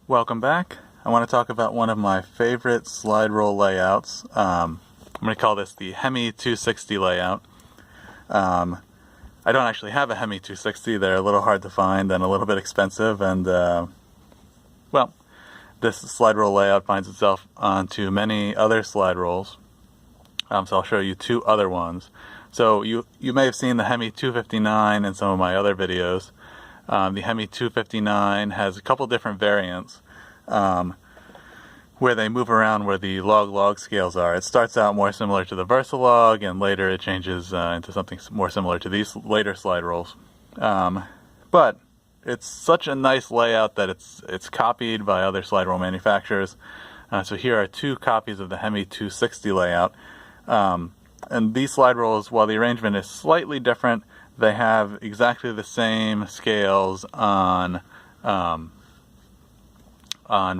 Welcome back. I want to talk about one of my favorite slide roll layouts. I'm going to call this the Hemmi 260 layout. I don't actually have a Hemmi 260. They're a little hard to find and a little bit expensive, and well, this slide roll layout finds itself onto many other slide rolls. So I'll show you two other ones. So you may have seen the Hemmi 259 in some of my other videos. The Hemmi 259 has a couple different variants where they move around where the log-log scales are. It starts out more similar to the Versalog, and later it changes into something more similar to these later slide rolls. But it's such a nice layout that it's copied by other slide roll manufacturers. So here are two copies of the Hemmi 260 layout. And these slide rolls, while the arrangement is slightly different, they have exactly the same scales on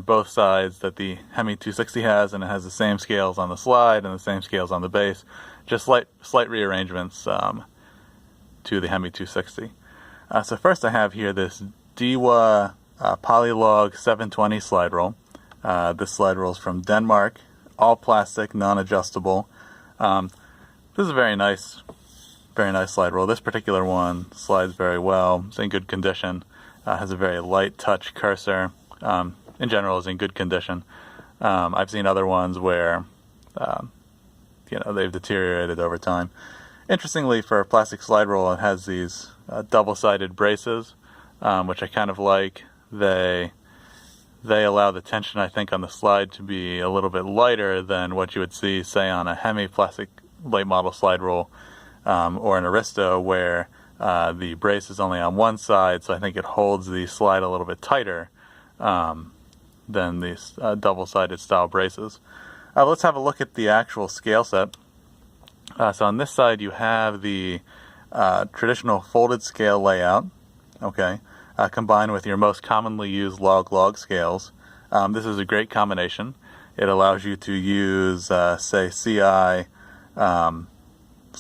both sides that the Hemmi 260 has, and it has the same scales on the slide and the same scales on the base, just slight rearrangements to the Hemmi 260. So first I have here this Dewar Polylog 720 slide roll. This slide roll is from Denmark, all plastic, non-adjustable. This is a very nice slide roll. This particular one slides very well. It's in good condition. Has a very light touch cursor. In general, is in good condition. I've seen other ones where they've deteriorated over time. Interestingly, for a plastic slide roll, it has these double-sided braces, which I kind of like. They allow the tension, I think, on the slide to be a little bit lighter than what you would see, say, on a Hemmi plastic late model slide roll or an Aristo, where the brace is only on one side, so I think it holds the slide a little bit tighter than these double-sided style braces. Let's have a look at the actual scale set. So on this side you have the traditional folded scale layout, okay, combined with your most commonly used log-log scales. This is a great combination. It allows you to use, say, CI,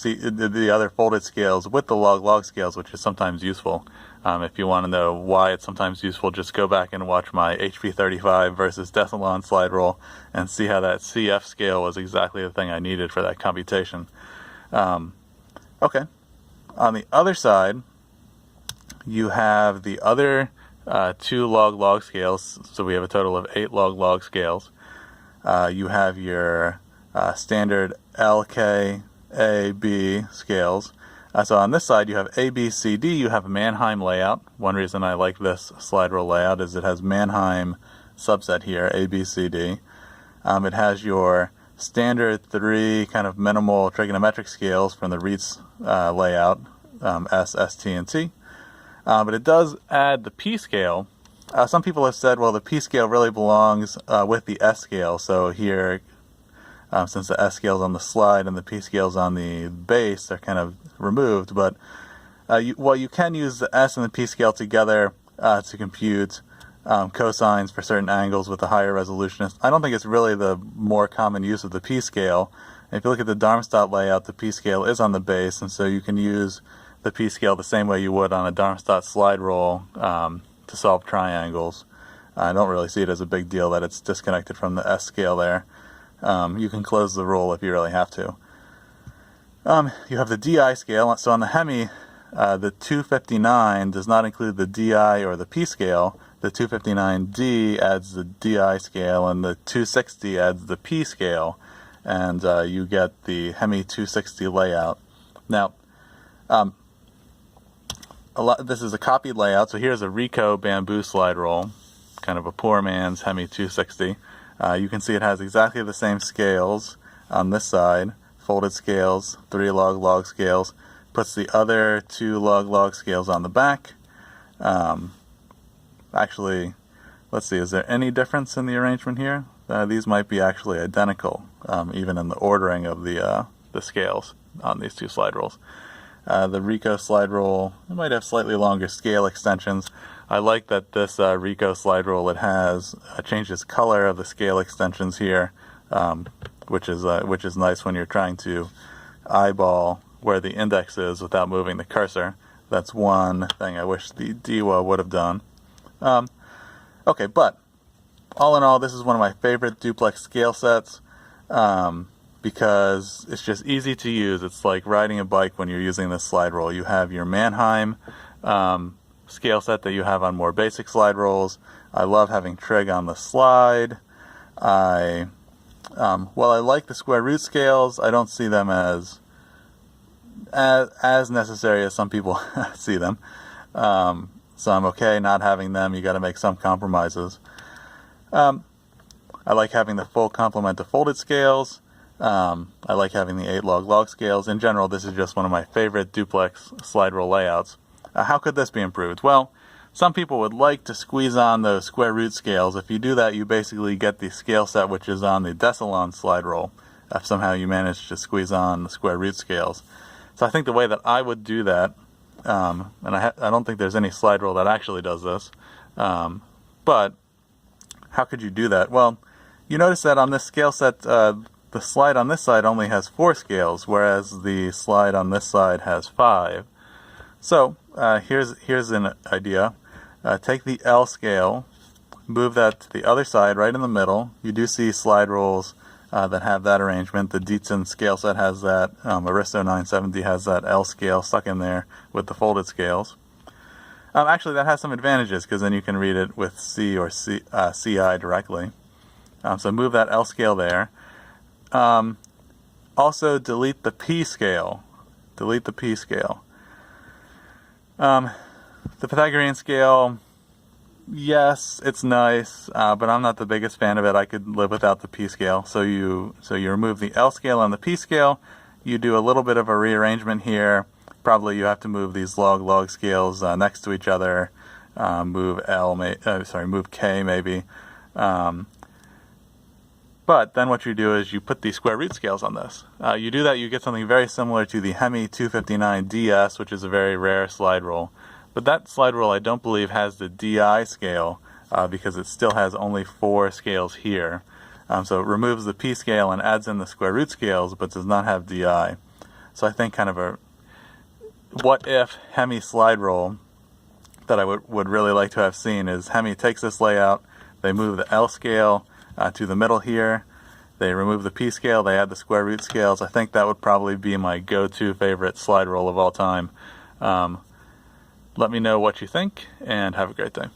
the other folded scales with the log-log scales, which is sometimes useful. If you want to know why it's sometimes useful, just go back and watch my HP35 versus Decilon slide roll and see how that CF scale was exactly the thing I needed for that computation. Okay. On the other side, you have the other two log-log scales, so we have a total of 8 log-log scales. You have your standard LK, A, B scales. So on this side you have A, B, C, D. You have a Mannheim layout. One reason I like this slide roll layout is it has Mannheim subset here, A, B, C, D. It has your standard 3 kind of minimal trigonometric scales from the Reitz layout, S, S, T, and T. But it does add the P scale. Some people have said, well, the P scale really belongs with the S scale. So here, since the S scale is on the slide and the P scale is on the base, they're kind of removed. But you can use the S and the P scale together to compute cosines for certain angles with a higher resolution. I don't think it's really the more common use of the P scale. If you look at the Darmstadt layout, the P scale is on the base, and so you can use the P scale the same way you would on a Darmstadt slide roll to solve triangles. I don't really see it as a big deal that it's disconnected from the S scale there. You can close the roll if you really have to. You have the DI scale. So on the Hemmi, the 259 does not include the DI or the P scale. The 259D adds the DI scale, and the 260 adds the P scale, and you get the Hemmi 260 layout. Now, this is a copied layout, so here's a Rico bamboo slide roll, kind of a poor man's Hemmi 260. You can see it has exactly the same scales on this side, folded scales, 3 log-log scales, puts the other 2 log-log scales on the back. Actually, let's see, is there any difference in the arrangement here? These might be actually identical, even in the ordering of the scales on these two slide rolls. The Rico slide roll, it might have slightly longer scale extensions. I like that this Rico slide roll, it has changes color of the scale extensions here, which is nice when you're trying to eyeball where the index is without moving the cursor. That's one thing I wish the Dewar would have done. Okay, but all in all, this is one of my favorite duplex scale sets because it's just easy to use. It's like riding a bike when you're using this slide rule. You have your Mannheim scale set that you have on more basic slide rolls. I love having trig on the slide. While I like the square root scales, I don't see them as necessary as some people see them. So I'm okay not having them. You got to make some compromises. I like having the full complement of folded scales. I like having the 8 log scales. In general, this is just one of my favorite duplex slide roll layouts. How could this be improved? Well, some people would like to squeeze on those square root scales. If you do that, you basically get the scale set which is on the Decilon slide roll, if somehow you manage to squeeze on the square root scales. So I think the way that I would do that, and I don't think there's any slide roll that actually does this, but how could you do that? Well, you notice that on this scale set, the slide on this side only has 4 scales, whereas the slide on this side has 5. So here's an idea. Take the L scale, move that to the other side, right in the middle. You do see slide rolls that have that arrangement. The Dietzen scale set has that. Aristo 970 has that L scale stuck in there with the folded scales. Actually, that has some advantages because then you can read it with C or CI directly. So move that L scale there. Also, delete the P scale. Delete the P scale. The Pythagorean scale, yes, it's nice, but I'm not the biggest fan of it. I could live without the P scale. So you remove the L scale and the P scale. You do a little bit of a rearrangement here. Probably you have to move these log scales next to each other. Move K maybe. But then what you do is you put these square root scales on this. You do that, you get something very similar to the Hemmi 259 DS, which is a very rare slide roll. But that slide roll I don't believe has the DI scale because it still has only 4 scales here. So it removes the P scale and adds in the square root scales, but does not have DI. So I think kind of a what if Hemmi slide roll that I would really like to have seen is Hemmi takes this layout, they move the L scale to the middle here, they remove the P scale, they add the square root scales. I think that would probably be my go-to favorite slide roll of all time. Let me know what you think, and have a great day.